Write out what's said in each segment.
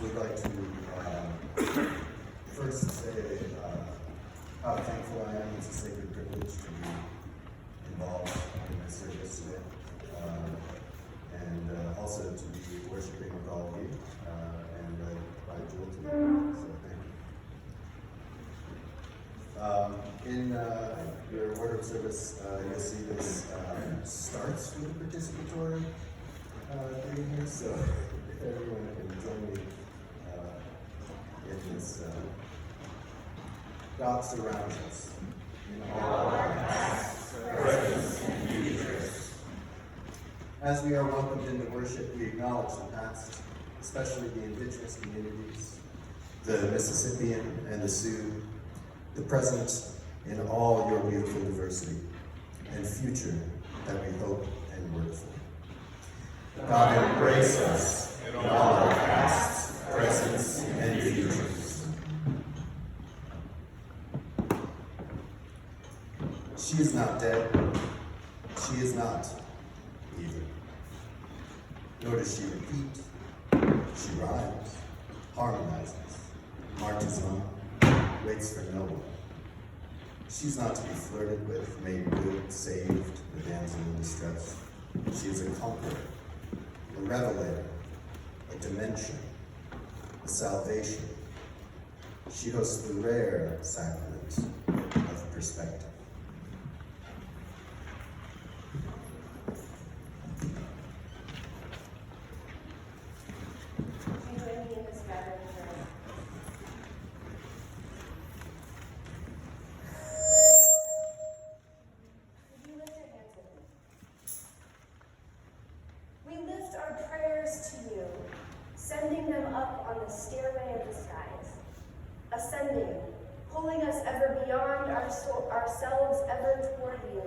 Would like to first say how thankful I am. It's a sacred privilege to be involved in this service today, and also to be worshiping with all of you, and by Jewell today. So thank you. In your order of service, you'll see this starts with a participatory thing here. So if everyone can join me in this, God surrounds us in all our paths, presence, and futures. As we are welcomed into worship, we acknowledge the past, especially the indigenous communities, the Mississippian and the Sioux, the present in all your beautiful diversity, and future that we hope and work for. God embrace us in all our pasts, presents, and futures. She is not dead. She is not either. Nor does she repeat. She rhymes, harmonizes, marches on, waits for no one. She's not to be flirted with, made good, saved, the damsel in distress. She is a comforter, a revelator, a dimension, a salvation. She hosts the rare sacrament of perspective. Ourselves ever toward you.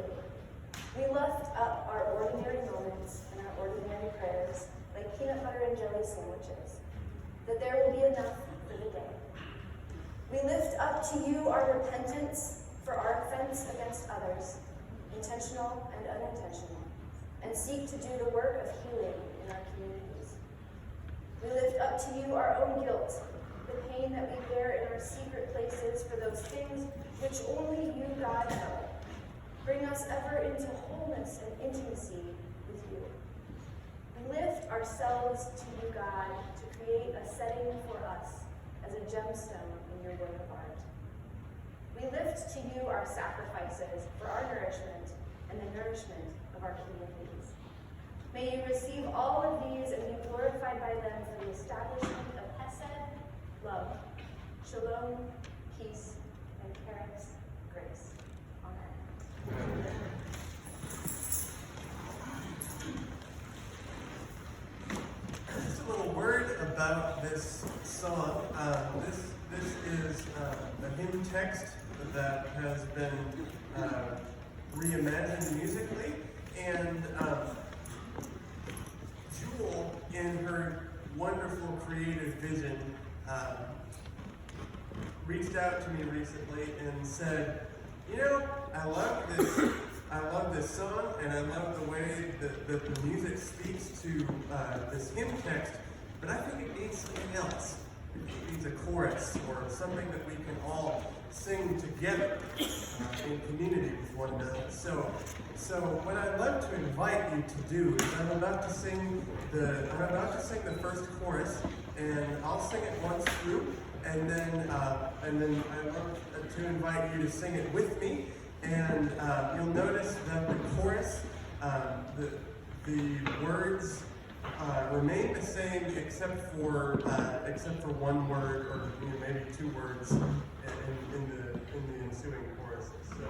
We lift up our ordinary moments and our ordinary prayers like peanut butter and jelly sandwiches, that there will be enough for the day. We lift up to you our repentance for our offense against others, intentional and unintentional, and seek to do the work of healing in our communities. We lift up to you our own guilt, the pain that we bear in our secret places for those things which only you, God, know. Bring us ever into wholeness and intimacy with you. We lift ourselves to you, God, to create a setting for us as a gemstone in your work of art. We lift to you our sacrifices for our nourishment and the nourishment of our communities. May you receive all of these and be glorified by them for the establishment of Hesed, love, Shalom, peace, and Charis, grace. Amen. song. This is a hymn text that has been reimagined musically, and Jewell, in her wonderful creative vision, reached out to me recently and said, "You know, I love this song, and I love the way that the music speaks to this hymn text, but I think it needs something else. It needs a chorus or something that we can all sing together in community with one another." So what I'd love to invite you to do is I'm about to sing the first chorus, and I'll sing it once through, and then I'd love to invite you to sing it with me. And you'll notice that the chorus, the words remain the same except for one word, or maybe two words in the ensuing choruses. So.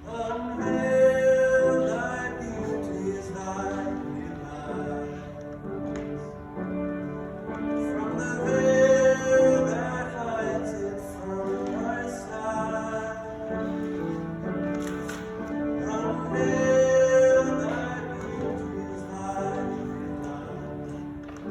Unveil thy beauties, thy delights, from the veil that hides it from my sight. Unveil thy beauties, thy delights.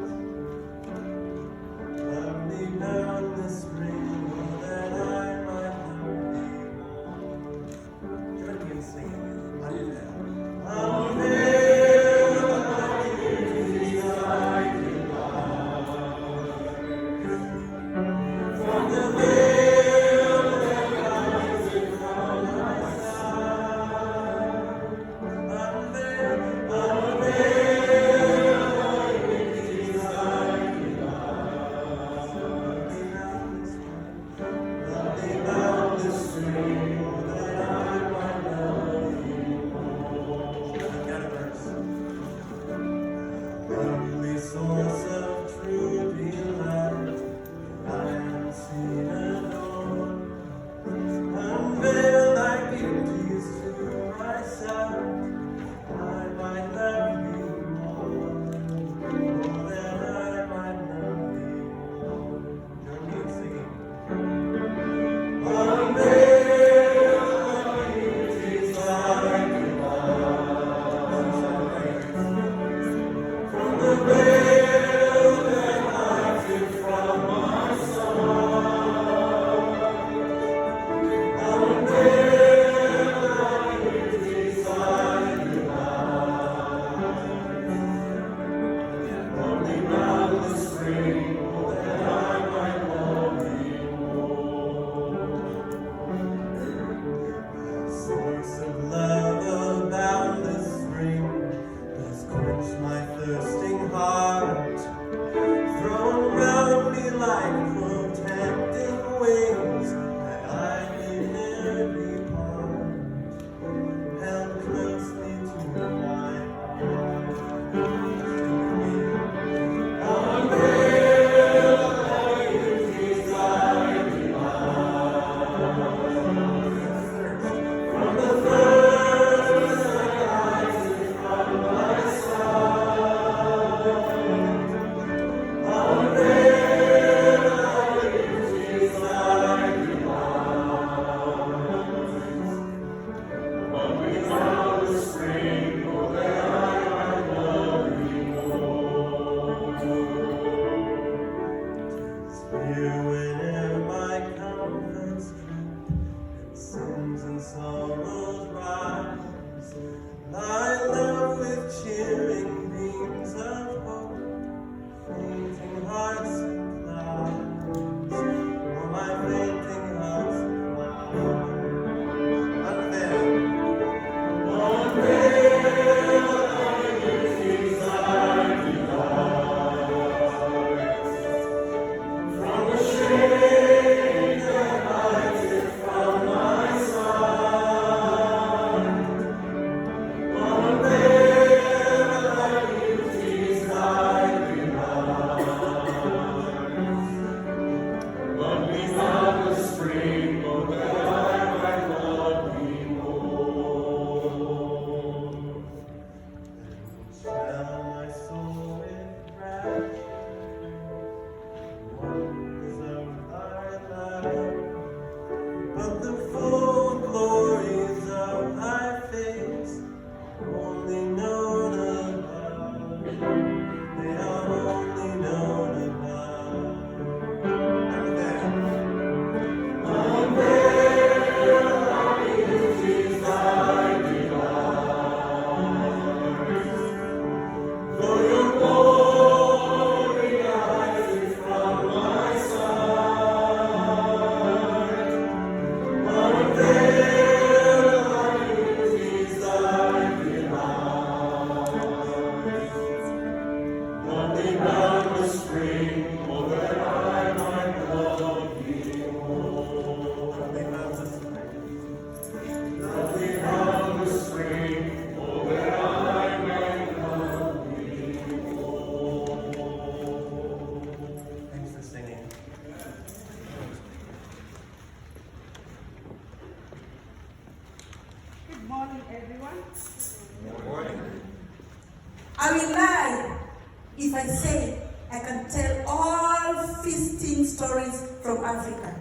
tell all feasting stories from Africa.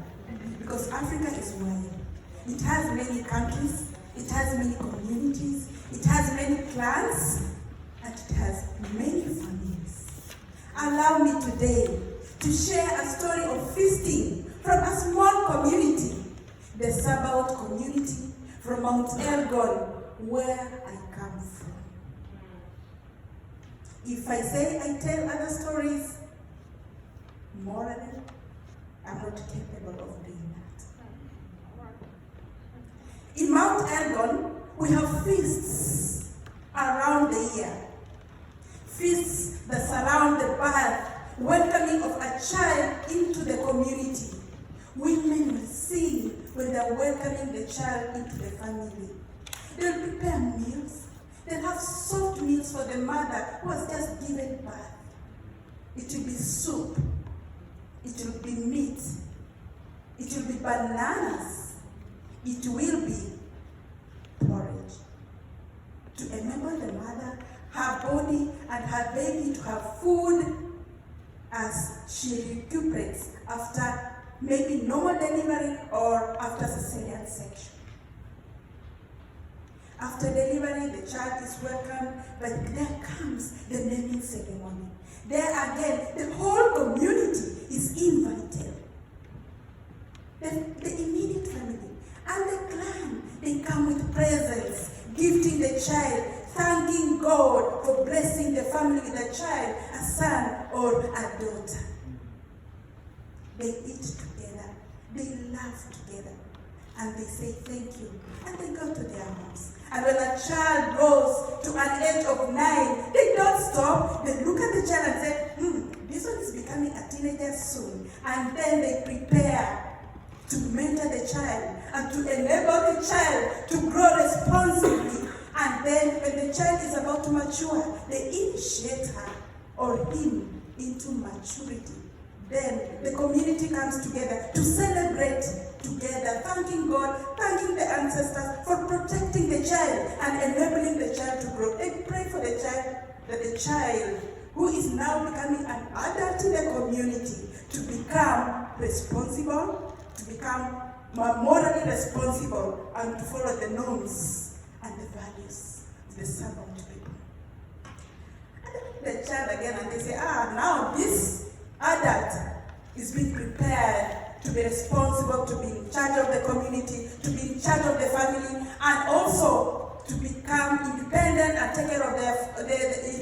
Because Africa is wide. It has many countries, it has many communities, it has many clans, and it has many families. Allow me today to share a story of feasting from a small community, the Sabaoth community from Mount Elgon, where I come from. If I say I tell other stories, morally, I'm not capable of doing that. In Mount Elgon, we have feasts around the year. Feasts that surround the birth, welcoming of a child into the community. Women will sing when they're welcoming the child into the family. They'll prepare meals. They'll have soft meals for the mother who has just given birth. It will be soup. It will be meat. It will be bananas. It will be porridge. To enable the mother, her body and her baby to have food as she recuperates after maybe normal delivery or after cesarean section. After delivery, the child is welcomed, but there comes the naming ceremony. There again, the whole community is invited. The immediate family and the clan, they come with presents, gifting the child, thanking God for blessing the family with a child, a son or a daughter. They eat together, they laugh together, and they say thank you, and they go to their homes. And when a child grows to an age of 9, they don't stop. They look at the child and say, this one is becoming a teenager soon. And then they prepare to mentor the child and to enable the child to grow responsibly. And then when the child is about to mature, they initiate her or him into maturity. Then the community comes together to celebrate together, thanking God, thanking the ancestors for protecting the child and enabling the child to grow. They pray for the child, that the child who is now becoming an adult in the community to become responsible, to become morally responsible, and to follow the norms and the values of the Sabaoth people. And then the child again, and they say, now this adult is being prepared to be responsible, to be in charge of the community, to be in charge of the family, and also to become independent and take care of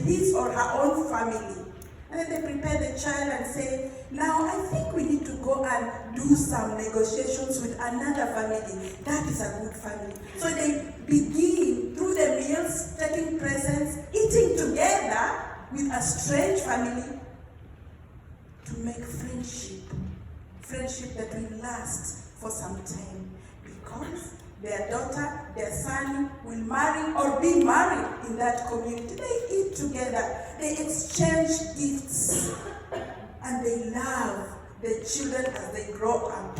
his or her own family. And then they prepare the child and say, now I think we need to go and do some negotiations with another family. That is a good family. So they begin through the meals, taking presents, eating together with a strange family, to make friendship that will last for some time, because their daughter, their son will marry or be married in that community. They eat together, they exchange gifts, and they love the children as they grow up.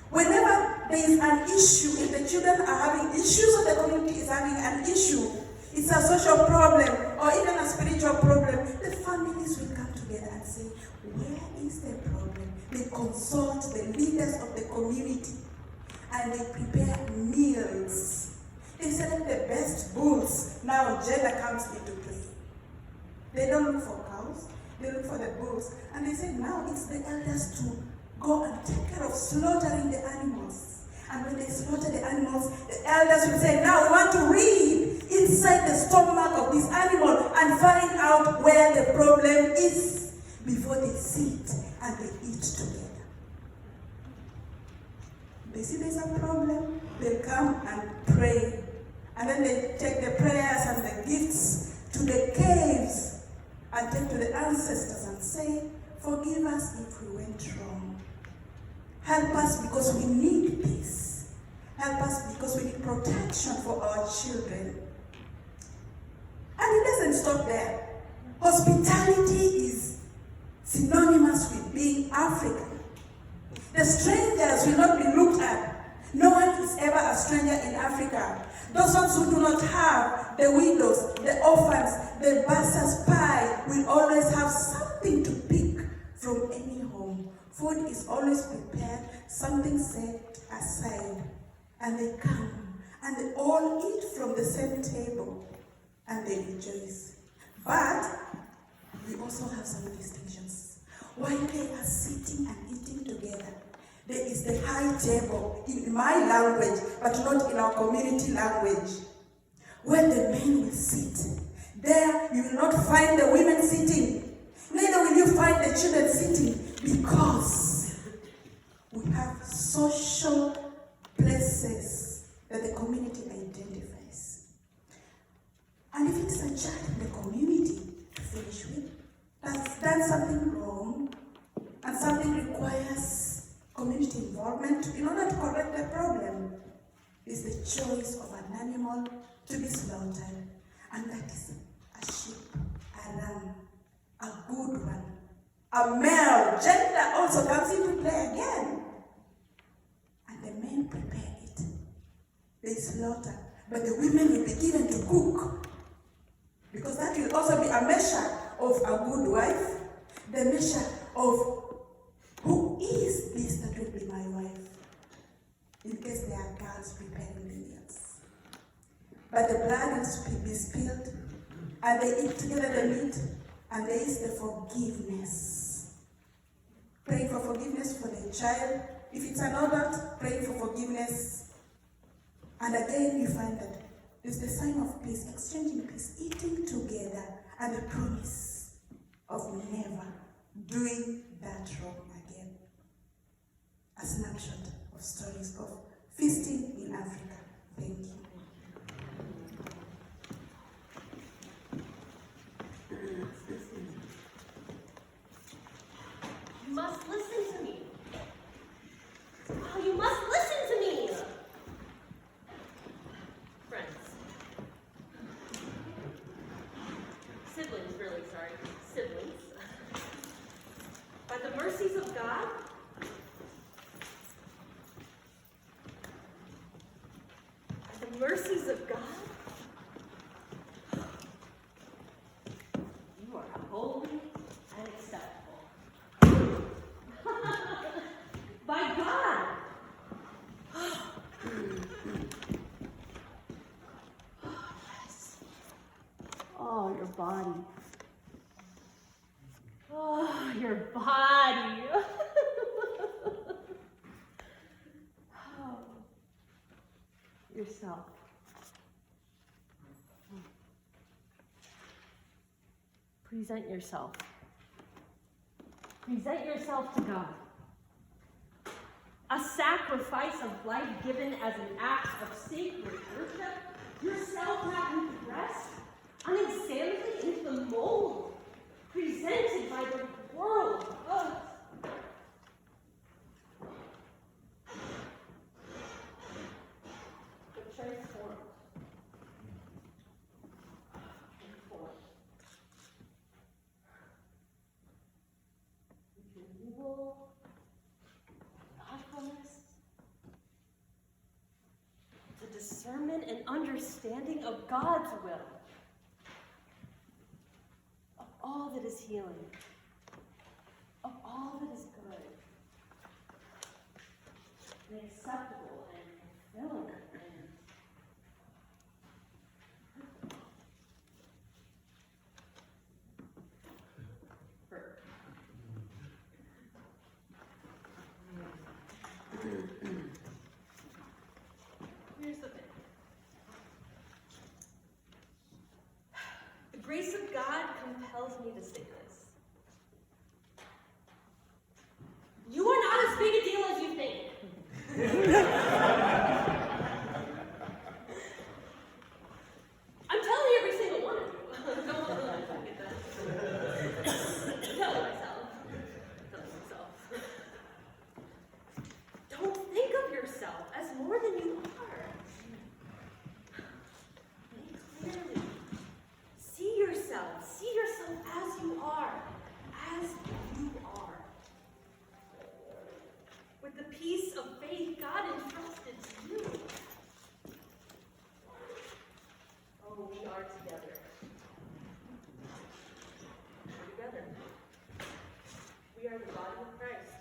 Whenever there is an issue, if the children are having issues or the community is having an issue, it's a social problem or even a spiritual problem, the families will come together and say, where is the problem? They consult the leaders of the community and they prepare meals. They select the best bulls. Now gender comes into play. They don't look for cows, they look for the bulls. And they say now it's the elders to go and take care of slaughtering the animals. And when they slaughter the animals, the elders will say, now we want to read inside the stomach of this animal and find out where the problem is, before they sit and they eat together. They see there's a problem, they'll come and pray. And then they take the prayers and the gifts to the caves and take to the ancestors and say, forgive us if we went wrong. Help us because we need peace. Help us because we need protection for our children. And it doesn't stop there. Hospitality is synonymous with being African. The strangers will not be looked at. No one is ever a stranger in Africa. Those ones who do not have, the widows, the orphans, the bastards pie will always have something food is always prepared, something set aside, and they come and they all eat from the same table and they rejoice. But we also have some distinctions. While they are sitting and eating together, there is the high table in my language, but not in our community language, where the men will sit. There you will not find the women sitting, neither will you find the children sitting, because we have social places that the community identifies. And if it's a child in the community to finish with, that's done something wrong, and something requires community involvement in order to correct the problem, is the choice of an animal to be slaughtered, and that is a sheep, a ram, a good one. A male gender also comes into play again. And the men prepare it. They slaughter. But the women will be given to cook. Because that will also be a measure of a good wife. The measure of who is this that will be my wife. In case there are girls preparing the meals. But the blood will be spilled. And they eat together the meat. And there is the forgiveness. Praying for forgiveness for the child. If it's an adult, praying for forgiveness. And again, you find that there's the sign of peace, exchanging peace, eating together, and the promise of never doing that wrong again. A snapshot of stories of feasting in Africa. Thank you. You must listen to me. Oh, you must listen to me. Friends. Siblings, really, sorry. Siblings. By the mercies of God, by the mercies of God, you are holy and acceptable. By God! Yes. Oh, your body. Oh, your body. Oh, yourself. Present yourself. Present yourself to God. A sacrifice of life given as an act of sacred worship, yourself not repressed, unexaminedly into the mold, presented by the world. Oh. But transformed. Informed. Renewal. Thoughtfulness, the discernment and understanding of God's will, of all that is healing, of all that is good, and acceptable and fulfilling and here's the thing. The grace of God compels me to say this. You are not as big a deal as you think. I'm telling every single one of you. Don't forget that. Tell myself. Don't think of yourself as more than you are. Think clearly. See yourself as you are. As you are. With the peace of faith God entrusted to you. Oh, we are together. We're together. We are the body of Christ.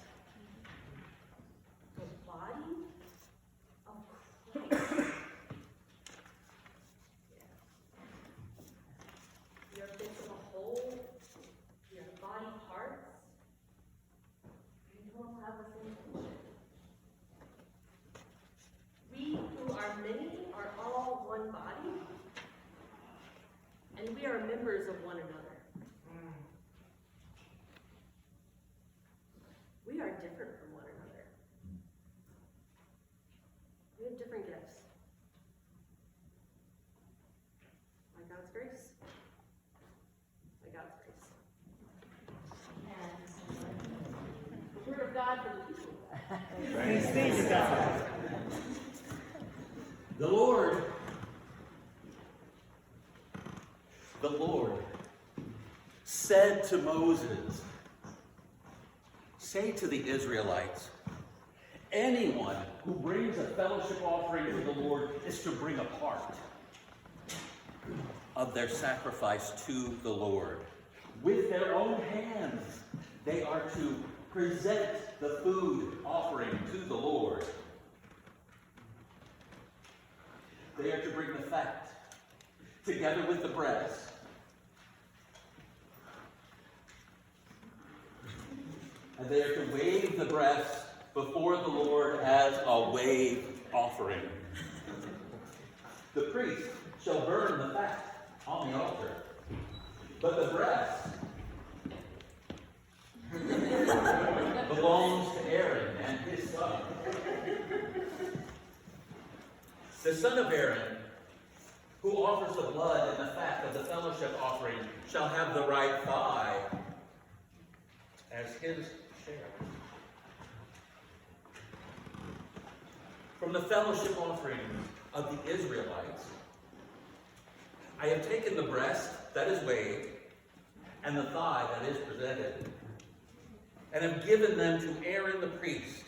different from one another. We have different gifts. By God's grace. By God's grace. The word of God for the people. Praise be to God. The Lord said to Moses, say to the Israelites, anyone who brings a fellowship offering to the Lord is to bring a part of their sacrifice to the Lord. With their own hands, they are to present the food offering to the Lord. They are to bring the fat, together with the breast, and they are to wave the breast before the Lord as a wave offering. The priest shall burn the fat on the altar, but the breast belongs to Aaron and his son. The son of Aaron, who offers the blood and the fat of the fellowship offering, shall have the right thigh as his share. From the fellowship offering of the Israelites, I have taken the breast that is waved and the thigh that is presented, and have given them to Aaron the priest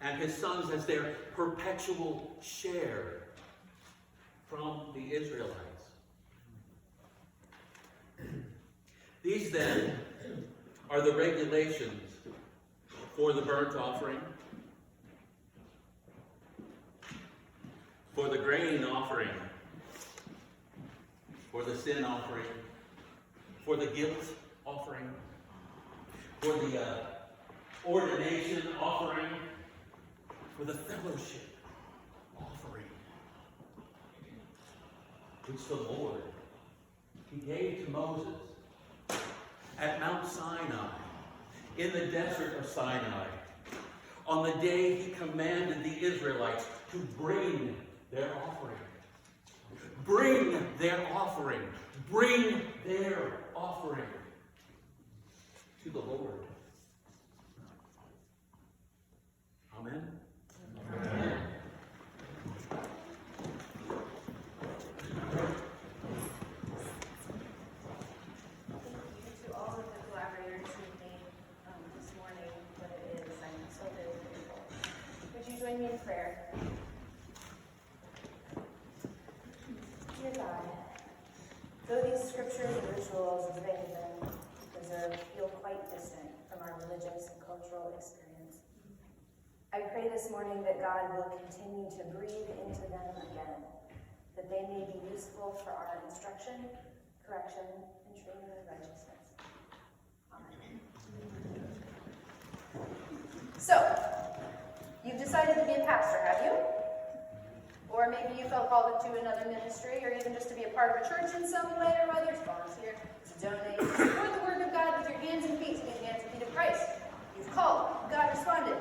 and his sons as their perpetual share from the Israelites. These then are the regulations for the burnt offering, for the grain offering, for the sin offering, for the guilt offering, for the ordination offering, for the fellowship offering, which the Lord, he gave to Moses at Mount Sinai, in the desert of Sinai, on the day he commanded the Israelites to bring their offering. Bring their offering. Bring their offering to the Lord. Amen. Amen. To all of the collaborators who made this morning what it is, I'm so very grateful. Would you join me in prayer? Dear God, though these scriptures and rituals, as they have been preserved, feel quite distant from our religious and cultural experience, I pray this morning that God will continue to breathe into them again, that they may be useful for our instruction, correction, and training in righteousness. Amen. So, you've decided to be a pastor, have you? Or maybe you felt called into another ministry, or even just to be a part of a church in some way or other, to volunteer, to donate, to support the work of God with your hands and feet, to be the hands and feet of Christ. You've called. God responded.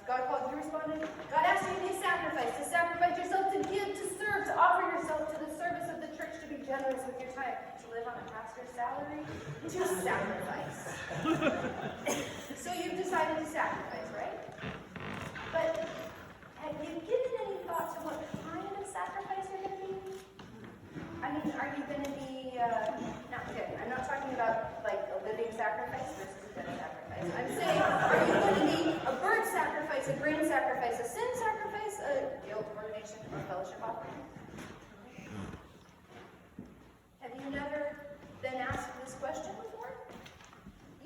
God called, you responded. God asked you to be a sacrifice, to sacrifice yourself, to give, to serve, to offer yourself to the service of the church, to be generous with your time, to live on a pastor's salary, to sacrifice. So you've decided to sacrifice, right? But have you given any thought to what kind of sacrifice you're going to be? I mean, are you going to be, I'm not talking about like a living sacrifice versus a dead sacrifice. I'm saying, are you going to be a burnt sacrifice, a grain sacrifice, a sin sacrifice, a guilt, ordination, or fellowship offering? Have you never been asked this question before?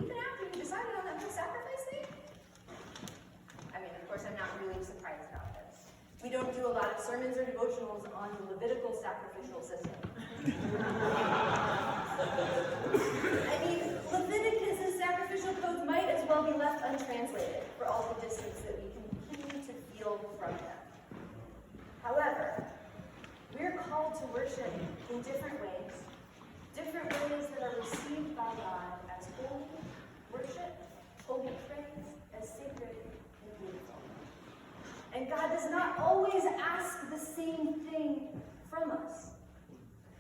Even after you decided on that big sacrifice thing? I mean, of course, I'm not really surprised about this. We don't do a lot of sermons or devotionals on the Levitical sacrificial system. I mean, Leviticus' sacrificial codes might as well be left untranslated for all the distance that we continue to feel from them. However, we're called to worship in different ways that are received by God as holy worship, holy praise, as sacred does not always ask the same thing from us.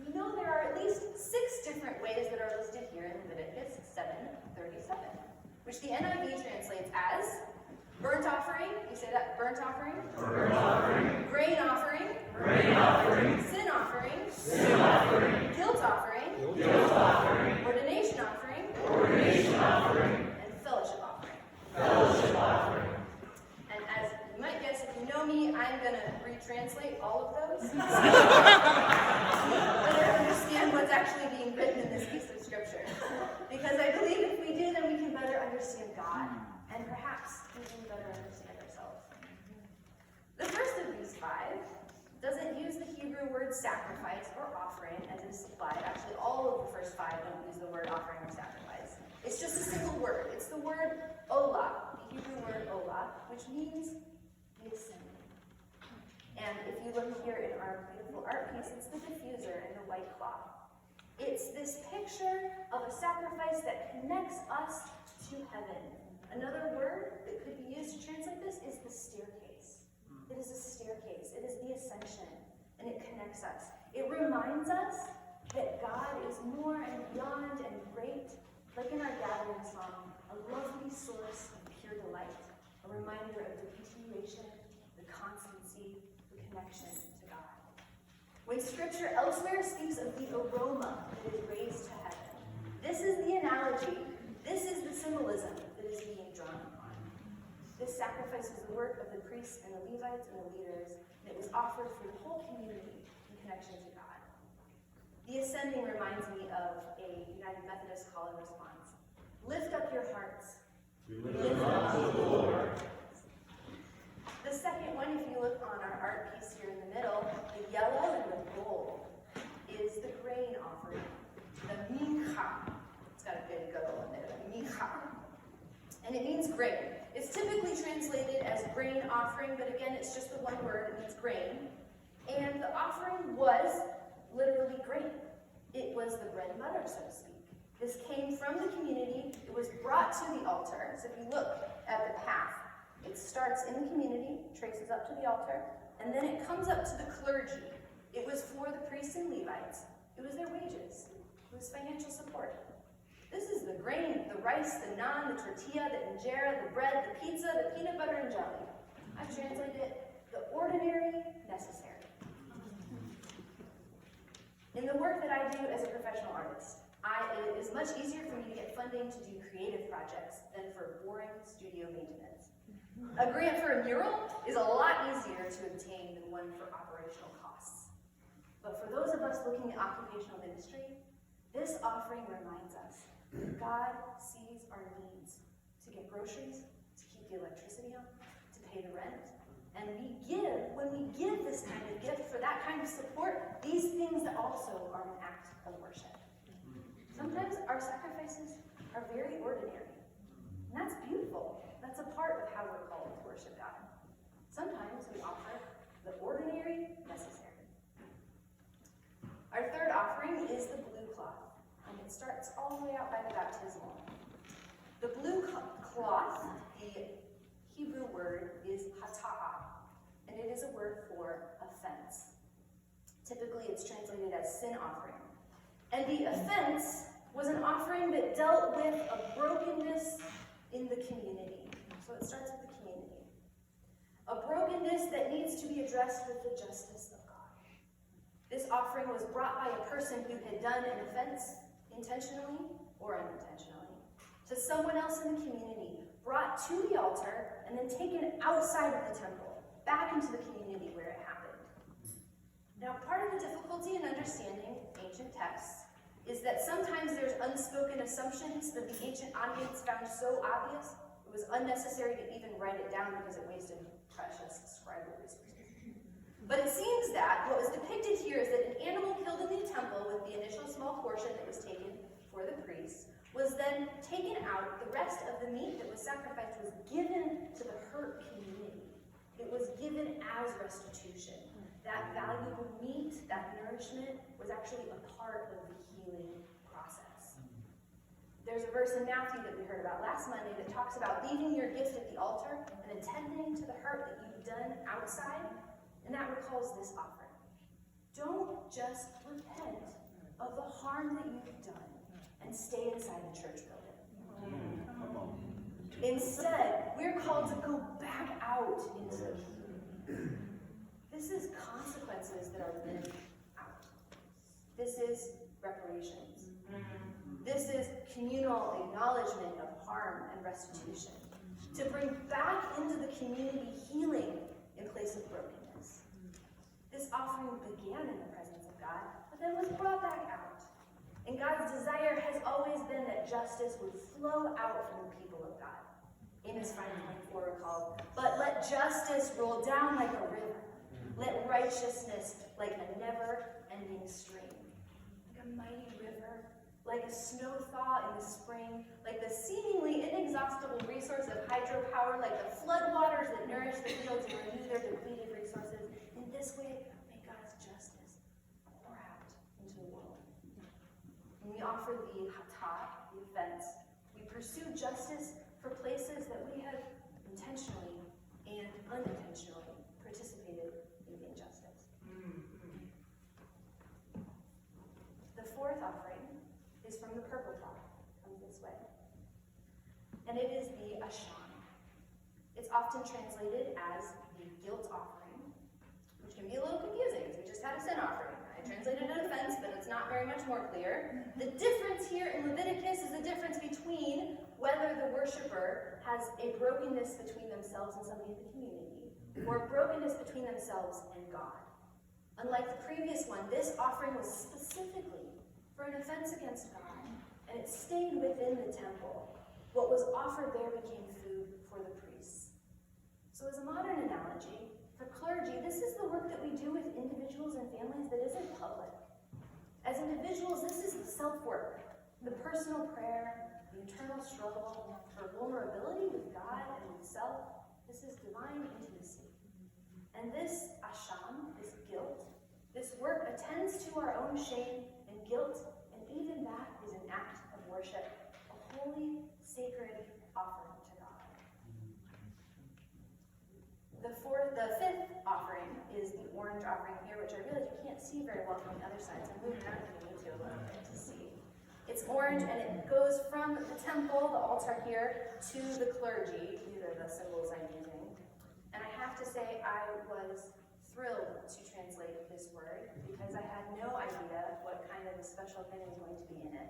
We know there are at least 6 different ways that are listed here in Leviticus 7:37, which the NIV translates as burnt offering. You say that? Burnt offering? Burnt offering. Grain offering. Grain offering. Sin offering. Sin offering. Guilt offering. Guilt offering. Ordination offering. Ordination offering. And fellowship offering. Fellowship offering. And as you might guess, if you know me, I'm going to retranslate all of those. Better understand what's actually being written in this piece of scripture. Because I believe if we do, then we can better understand God. And perhaps even better understand ourselves. The first of these 5 doesn't use the Hebrew word sacrifice or offering as is supplied. Actually, all of the first 5 don't use the word offering or sacrifice. It's just a single word. It's the word olah, the Hebrew word olah, which means the assembly. And if you look here in our beautiful art piece, it's the diffuser in the white cloth. It's this picture of a sacrifice that connects us to heaven. Another word that could be used to translate this is the staircase. It is a staircase. It is the ascension, and it connects us. It reminds us that God is more and beyond and great, like in our gathering song, a lovely source of pure delight, a reminder of the continuation, the constancy, the connection to God. When Scripture elsewhere speaks of the aroma that is raised to heaven, this is the analogy, this is the symbolism that is being drawn upon. This sacrifice was the work of the priests and the Levites and the leaders, and it was offered for the whole community in connection to God. The ascending reminds me of a United Methodist call and response. Lift up your hearts. Lift up to the Lord. The second one, if you look on our art piece here in the middle, the yellow and the gold is the grain offering, the mincha. It's got a good go in there, the mincha. And it means grain. It's typically translated as grain offering, but again, it's just the one word, it means grain. And the offering was literally grain. It was the bread and butter, so to speak. This came from the community. It was brought to the altar. So if you look at the path, it starts in the community, traces up to the altar, and then it comes up to the clergy. It was for the priests and Levites. It was their wages. It was financial support. This is the grain, the rice, the naan, the tortilla, the injera, the bread, the pizza, the peanut butter and jelly. I've translated it, the ordinary, necessary. In the work that I do as a professional artist, it is much easier for me to get funding to do creative projects than for boring studio maintenance. A grant for a mural is a lot easier to obtain than one for operational costs. But for those of us looking at occupational ministry, this offering reminds us that God sees our needs to get groceries, to keep the electricity on, to pay the rent. And when we give this kind of gift for that kind of support, these things also are an act of worship. Sometimes our sacrifices are very ordinary. And that's beautiful. That's a part of how we're called to worship God. Sometimes we offer the ordinary necessary. Our third offering is the blue cloth. And it starts all the way out by the baptismal. The blue cloth, the Hebrew word is hata'ah, and it is a word for offense. Typically, it's translated as sin offering. And the offense was an offering that dealt with a brokenness in the community. So it starts with the community. A brokenness that needs to be addressed with the justice of God. This offering was brought by a person who had done an offense intentionally or unintentionally to someone else in the community, brought to the altar, and then taken outside of the temple, back into the community where it happened. Now, part of the difficulty in understanding ancient texts is that sometimes there's unspoken assumptions that the ancient audience found so obvious, it was unnecessary to even write it down because it wasted precious scribal resources. But it seems that what was depicted here is that an animal killed in the temple with the initial small portion that was taken for the priests was then taken out. The rest of the meat that was sacrificed was given to the hurt community. It was given as restitution. That valuable meat, that nourishment, was actually a part of the healing process. There's a verse in Matthew that we heard about last Monday that talks about leaving your gift at the altar and attending to the hurt that you've done outside, and that recalls this offering. Don't just repent of the harm that you've done and stay inside the church building. Instead, we're called to go back out into the community. This is consequences that are lived out. This is reparations. This is communal acknowledgement of harm and restitution. To bring back into the community healing in place of brokenness. This offering began in the presence of God, but then was brought back out. And God's desire has always been that justice would flow out from the people of God. Amos 5:24 recalled, "But let justice roll down like a river. Let righteousness like a never-ending stream." Like a mighty river, like a snow thaw in the spring, like the seemingly inexhaustible resource of hydropower, like the floodwaters that nourish the fields and renew their depleted resources. In this way, may God's justice pour out into the world. When we offer the hatah, the offense, we pursue justice for places that we have intentionally and unintentionally participated in injustice. The fourth offering is from the purple pot. Comes this way. And it is the asham. It's often translated as the guilt offering, which can be a little confusing because we just had a sin offering. I translated an offense, but it's not very much more clear. The difference here in Leviticus is the difference between whether the worshiper has a brokenness between themselves and somebody in the community, or a brokenness between themselves and God. Unlike the previous one, this offering was specifically for an offense against God, and it stayed within the temple. What was offered there became food for the priests. So as a modern analogy, for clergy, this is the work that we do with individuals and families that isn't public. As individuals, this is the self-work, the personal prayer, the internal struggle for vulnerability with God and with self. This is divine intimacy. And this asham, this guilt, this work attends to our own shame and guilt, and even that is an act of worship, a holy, sacred offering to God. The fifth offering is the orange offering here, which I realize you can't see very well from the other side, so I'm moving out if you need to a little bit to see. It's orange, and it goes from the temple, the altar here, to the clergy. These are the symbols I'm using. And I have to say, I was thrilled to translate this word because I had no idea what kind of a special thing was going to be in it.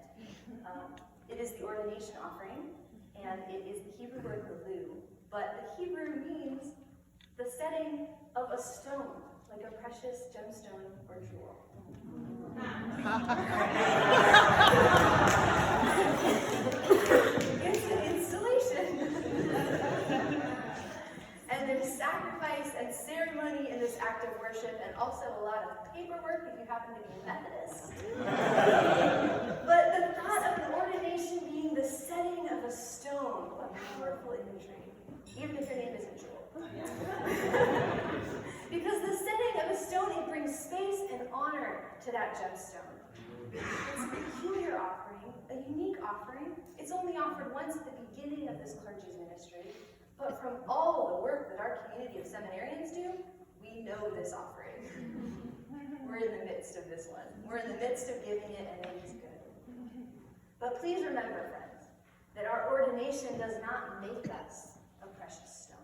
It is the ordination offering, and it is the Hebrew word lalu, but the Hebrew means the setting of a stone, like a precious gemstone or jewel. It's an installation. And there's sacrifice and ceremony in this act of worship, and also a lot of paperwork if you happen to be Methodist. But the thought of the ordination being the setting of a stone, what powerful imagery, even if your name isn't Jewell. Because the setting of a stone, it brings space and honor to that gemstone. It's a peculiar offering, a unique offering. It's only offered once at the beginning of this clergy's ministry. But from all the work that our community of seminarians do, we know this offering. We're in the midst of this one. We're in the midst of giving it, and it is good. But please remember, friends, that our ordination does not make us a precious stone.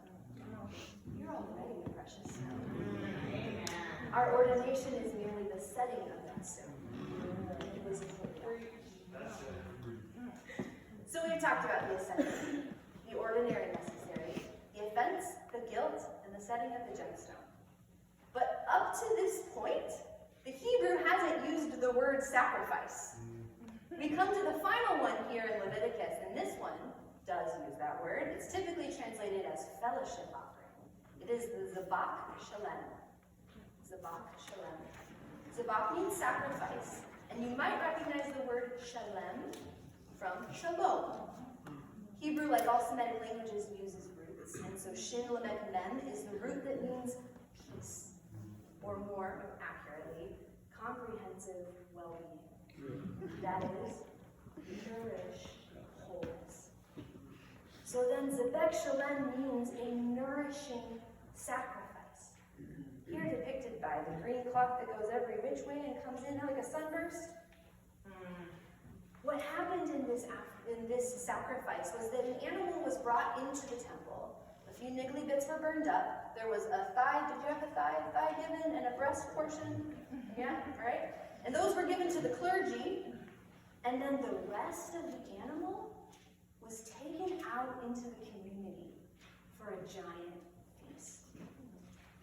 You're already a precious stone. Amen. Our ordination is merely the setting of that stone. It was holy. So we've talked about the essential, the ordinary necessary, the offense, the guilt, and the setting of the gemstone. But up to this point, the Hebrew hasn't used the word sacrifice. We come to the final one here in Leviticus, and this one does use that word. It's typically translated as fellowship offering. It is the zabak shalem. Zabak shalem. Zabak means sacrifice, and you might recognize the word shalem from shalom. Hebrew, like all Semitic languages, uses roots, and so shin lamet mem is the root that means peace, or more accurately, comprehensive well-being. That is, nourish So then Zebek Shalem means a nourishing sacrifice. Here depicted by the green cloth that goes every which way and comes in like a sunburst. What happened in this sacrifice was that an animal was brought into the temple. A few niggly bits were burned up. There was a thigh. Did you have a thigh given and a breast portion? Yeah, all right. And those were given to the clergy. And then the rest of the animal was taken out into the community for a giant feast.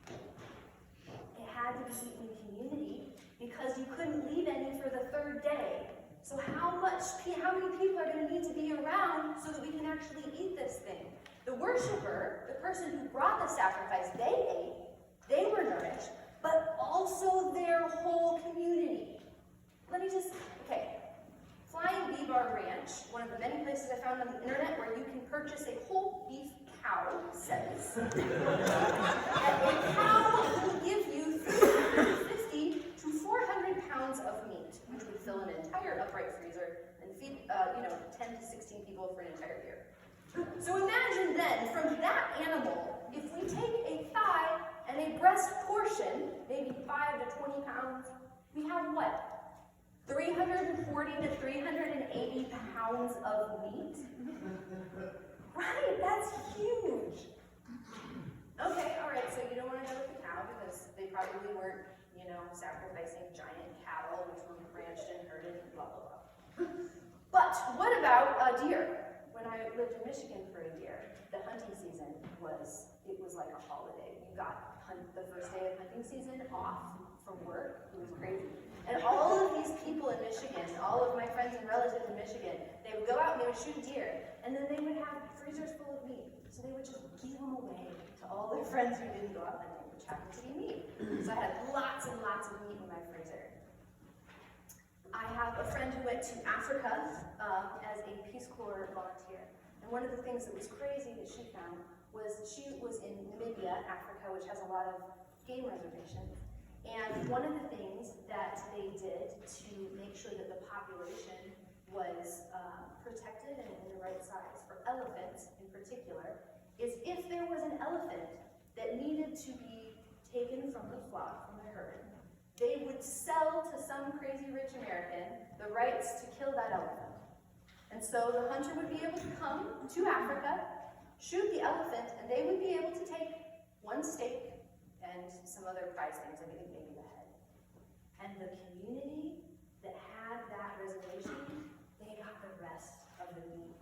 It had to be eaten in community because you couldn't leave any for the third day. So how many people are going to need to be around so that we can actually eat this thing? The worshiper, the person who brought the sacrifice, they ate, they were nourished, but also their whole community. Flying Bee Bar Ranch, one of the many places I found on the internet where you can purchase a whole beef cow, says. And a cow will give you 350 to 400 pounds of meat, which would fill an entire upright freezer and feed 10 to 16 people for an entire year. So imagine then, from that animal, if we take a thigh and a breast portion, maybe 5 to 20 pounds, we have what? 340 to 380 pounds of meat? Right, that's huge. Okay, all right, so you don't want to go with the cow because they probably weren't, sacrificing giant cattle which were branched and herded and blah, blah, blah. But what about a deer? When I lived in Michigan for a year, the hunting season was like a holiday. You got the first day of hunting season off from work. It was crazy. And all of these people in Michigan, all of my friends and relatives in Michigan, they would go out and they would shoot deer, and then they would have freezers full of meat. So they would just give them away to all their friends who didn't go out hunting, which happened to be me. So I had lots and lots of meat in my freezer. I have a friend who went to Africa as a Peace Corps volunteer. And one of the things that was crazy that she found was she was in Namibia, Africa, which has a lot of game reservations. And one of the things that they did to make sure that the population was protected and in the right size, for elephants in particular, is if there was an elephant that needed to be taken from the flock, from the herd, they would sell to some crazy rich American the rights to kill that elephant. And so the hunter would be able to come to Africa, shoot the elephant, and they would be able to take one steak and some other prize things, I think maybe the head. And the community that had that reservation, they got the rest of the meat.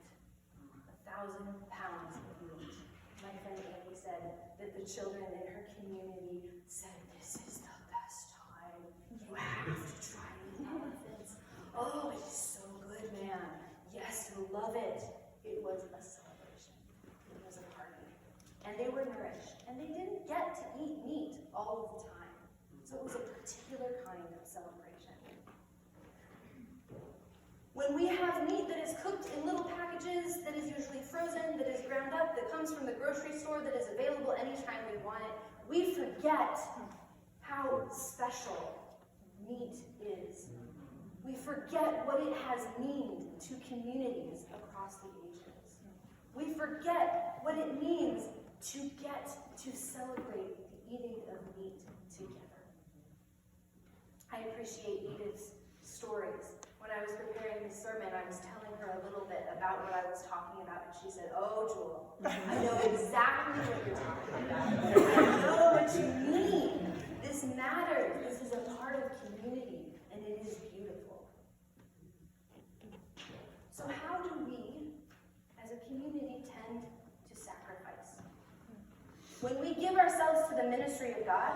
1,000 pounds of meat. My friend Annie said that the children in her community said, "This is the best time. You have to try the elephants. Oh, it is so good, man. Yes, you'll love it." It was a celebration. It was a party. And they were nourished. And they didn't get to eat meat all of the time. So it was a particular kind of celebration. When we have meat that is cooked in little packages, that is usually frozen, that is ground up, that comes from the grocery store, that is available anytime we want it, we forget how special meat is. We forget what it has meant to communities across the ages. We forget what it means to get to celebrate the eating of meat together. I appreciate Edith's stories. When I was preparing this sermon, I was telling her a little bit about what I was talking about, and she said, "Oh, Jewell, I know exactly what you're talking about. I know what you mean. This matters. This is a part of community, and it is beautiful." So how do we, as a community, tend to sacrifice? When we give ourselves to the ministry of God,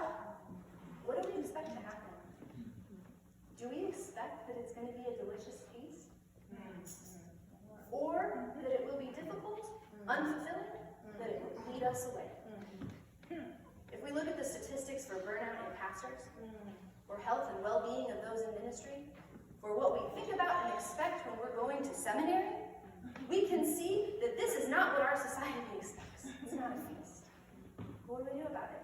what do we expect to happen? Do we expect that it's going to be a delicious feast? Or that it will be difficult, unfulfilling, that it will lead us away? If we look at the statistics for burnout in pastors, for health and well-being of those in ministry, for what we think about and expect when we're going to seminary, we can see that this is not what our society expects. It's not a feast. What do we do about it?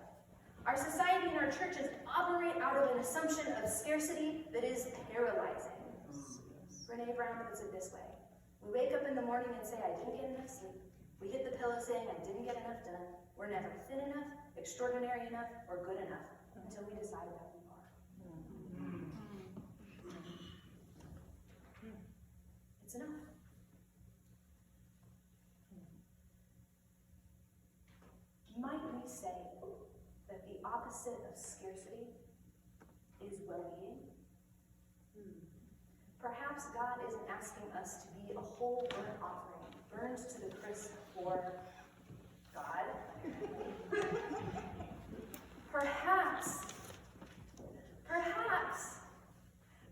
Our society and our churches operate out of an assumption of scarcity that is paralyzing. Brene Brown puts it this way. We wake up in the morning and say, "I didn't get enough sleep." We hit the we're never thin enough, extraordinary enough, or good enough until we decide that we are. It's enough. Might we say that the opposite of scarcity is well-being? Perhaps God isn't asking us to be a whole burnt offering, burned to the crisp for God. Perhaps,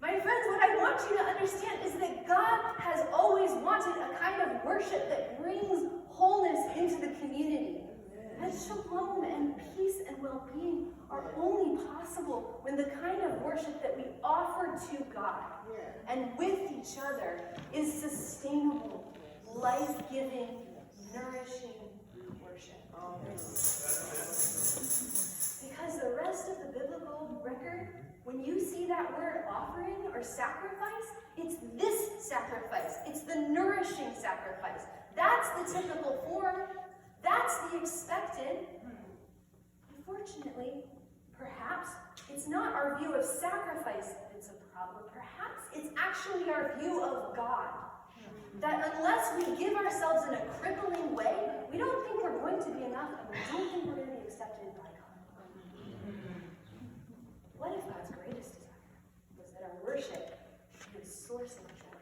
my friends, what I want you to understand is that God has always wanted a kind of worship that brings wholeness into the community. And shalom and peace and well-being are only possible when the kind of worship that we offer to God and with each other is sustainable, life-giving, nourishing worship. Because the rest of the biblical record, when you see that word offering or sacrifice, it's this sacrifice. It's the nourishing sacrifice. That's the typical form. That's the expected. Unfortunately, perhaps it's not our view of sacrifice that's a problem. Perhaps it's actually our view of God. That unless we give ourselves in a crippling way, we don't think we're going to be enough, and we don't think we're going to be accepted by God. What if God's greatest desire was that our worship be a source of joy,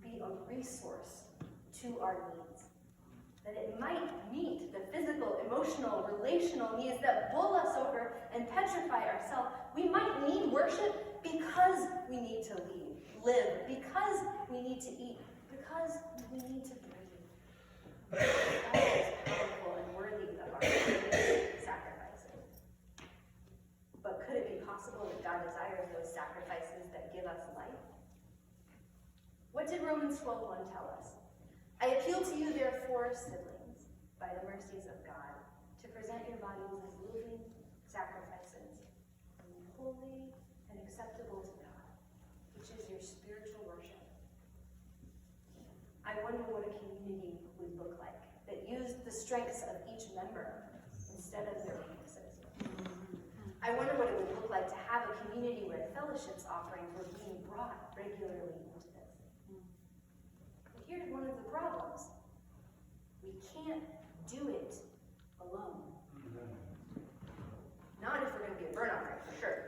be a resource to our needs? That it might meet the physical, emotional, relational needs that bull us over and petrify ourselves. We might need worship because we need to live, because we need to eat, because we need to breathe. That is powerful and worthy of our sacrifices. But could it be possible that God desires those sacrifices that give us life? What did Romans 12:1 tell us? I appeal to you, therefore, siblings, by the mercies of God, to present your bodies as living sacrifices, holy and acceptable to God, which is your spiritual worship. I wonder what a community would look like that used the strengths of each member instead of their weaknesses. I wonder what it would look like to have a community where fellowship's offerings were being brought regularly into this. Here's one of the problems. We can't do it alone. Not if we're going to be a burnt offering, for sure.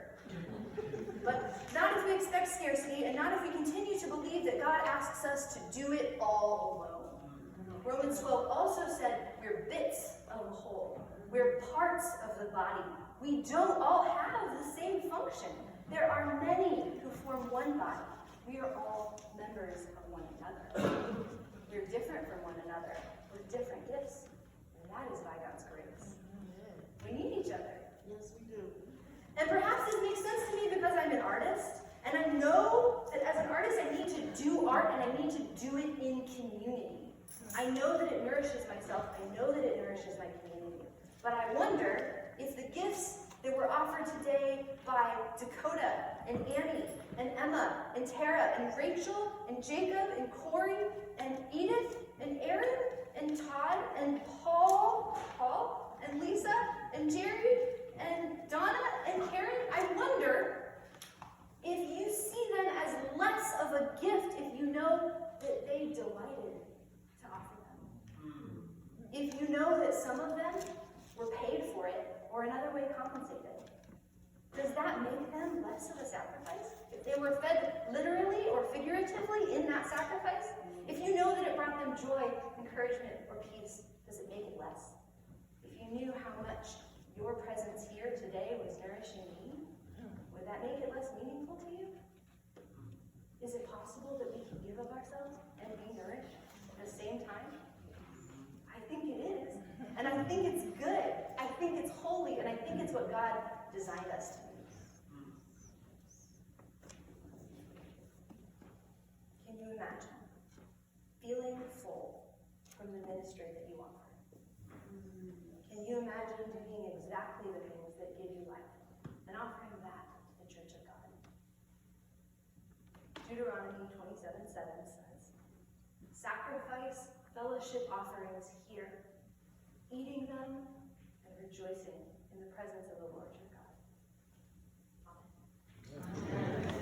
But not if we expect scarcity, and not if we continue to believe that God asks us to do it all alone. Romans 12 also said we're bits of a whole. We're parts of the body. We don't all have the same function. There are many who form one body. We are all members of one another. We're different from one another with different gifts, and that is by God's grace. We need each other. Yes, we do. And perhaps this makes sense to me because I'm an artist, and I know that as an artist I need to do art, and I need to do it in community. I know that it nourishes myself. I know that it nourishes my community. But I wonder if the gifts that were offered today by Dakota and Annie and Emma and Tara and Rachel and Jacob and Corey and Edith and Aaron and Todd and Paul and Lisa and Jerry and Donna and Karen, I wonder if you see them as less of a gift if you know that they delighted to offer them. If you know that some of them were paid for it or another way compensated. Does that make them less of a sacrifice? If they were fed literally or figuratively in that sacrifice? If you know that it brought them joy, encouragement, or peace, does it make it less? If you knew how much your presence here today was nourishing me, would that make it less meaningful to you? Is it possible that we can give of ourselves and be nourished at the same time? I think it is. And I think it's good. I think it's holy, and I think it's what God designed us to be. Can you imagine feeling full from the ministry that you offer? Can you imagine doing exactly the things that give you life and offering that to the Church of God? Deuteronomy 27:7 says, sacrifice fellowship offerings here eating them and rejoicing in the presence of the Lord your God. Amen.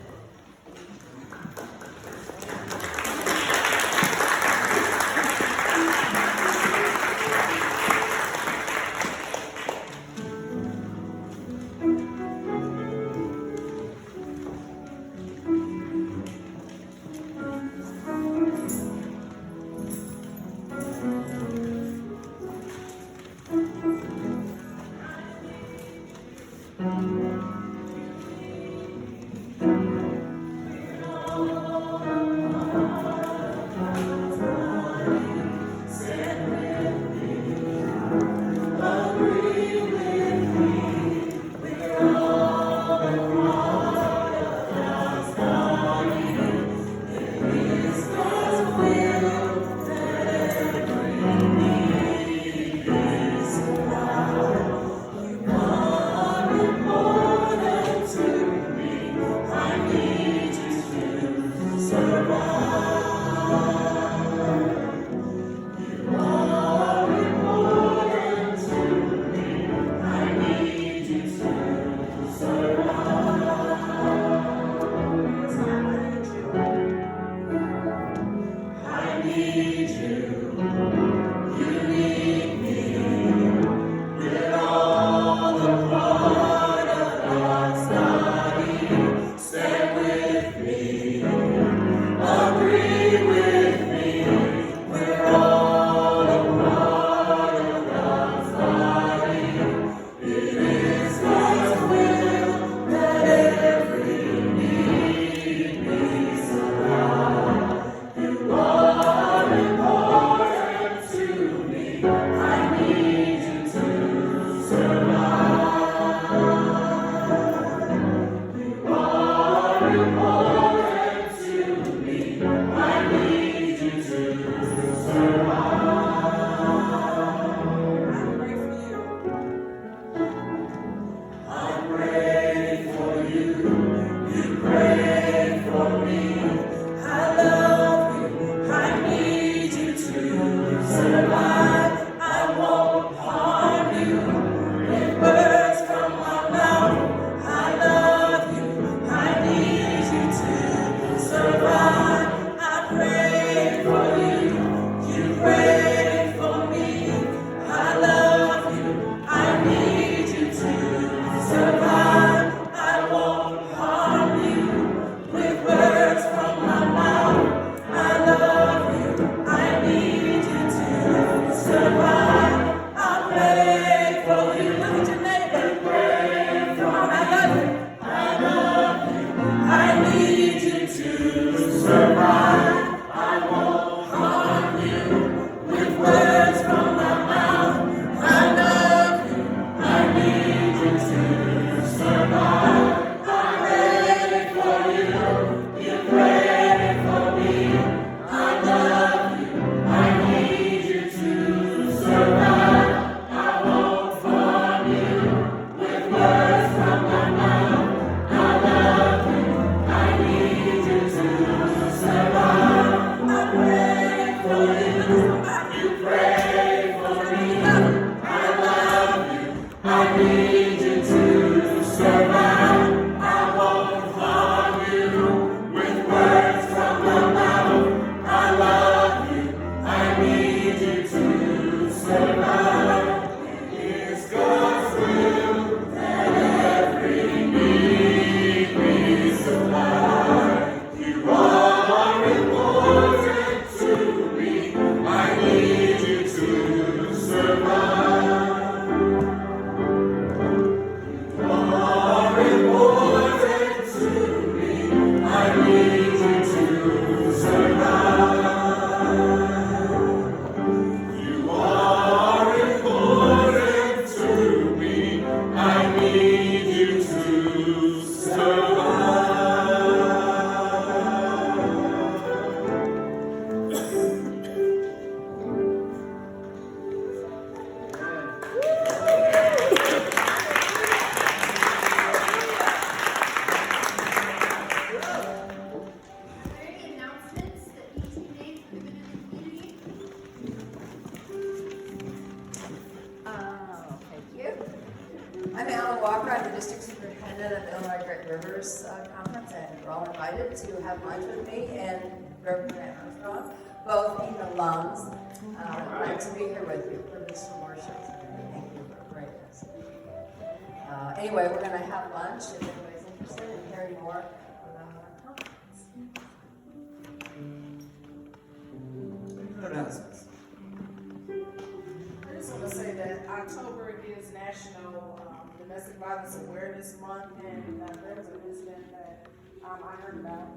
I'm Alan Walker. I'm the district superintendent of the Illinois Great Rivers Conference, and you're all invited to have lunch with me and Reverend Grant Armstrong, both Eden alums. Glad to be here with you for this worship. Thank you for bringing us. Anyway, we're going to have lunch if anybody's interested in hearing more about our conference. Announcements. I just want to say that October is National Domestic Violence Awareness Month, and there was an incident that I heard about,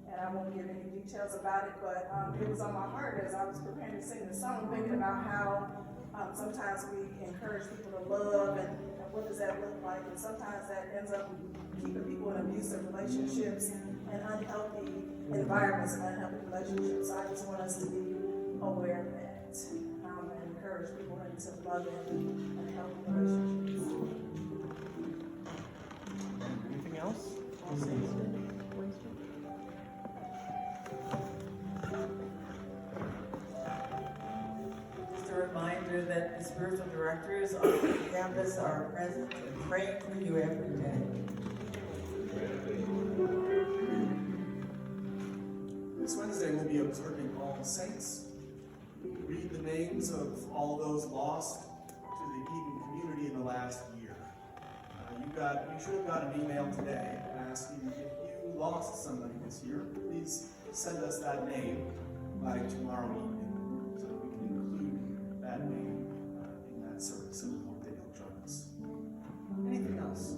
and I won't give any details about it, but it was on my heart as I was preparing to sing the song, thinking about how sometimes we encourage people to love, and what does that look like, and sometimes that ends up keeping people in abusive relationships and unhealthy environments and unhealthy relationships. So I just want us to be aware of that and encourage people into loving and healthy relationships. Anything else? Just a reminder that the spiritual directors on the campus are present and praying for you every day. This Wednesday we'll be observing All Saints. Read the names of all those lost to the Eden community in the last year. You should have got an email today asking if you lost somebody this year, please send us that name by tomorrow evening so that we can include that name in that service, and we hope that you'll join us. Anything else?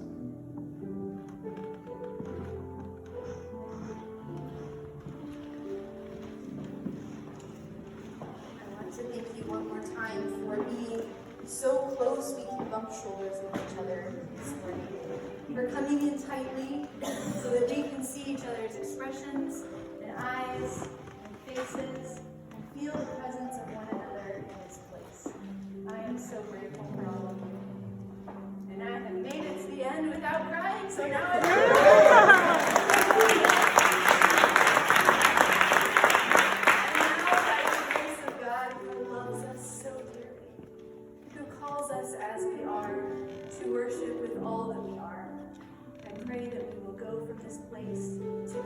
To thank you one more time for being so close we can bump shoulders with each other this morning. For coming in tightly so that we can see each other's expressions and eyes and faces and feel the presence of one another in this place. I am so grateful for all of you. And I have made it to the end without crying, so now I'm as we are, to worship with all that we are. I pray that we will go from this place to